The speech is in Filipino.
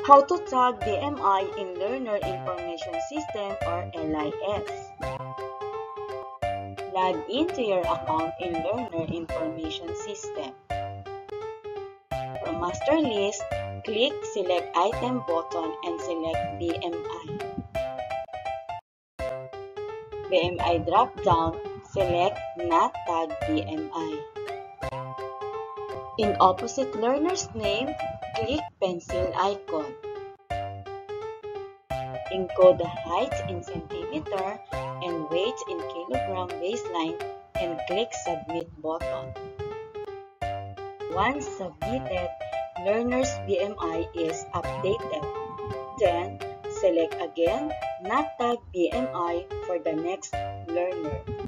How to tag BMI in Learner Information System or LIS. Log into your account in Learner Information System. From Master List, click Select Item button and select BMI. BMI drop-down, select Not Tag BMI. In opposite learner's name, click pencil icon. Encode the height in centimeter and weight in kilogram baseline and click Submit button. Once submitted, learner's BMI is updated. Then, select again Not Tag BMI for the next learner.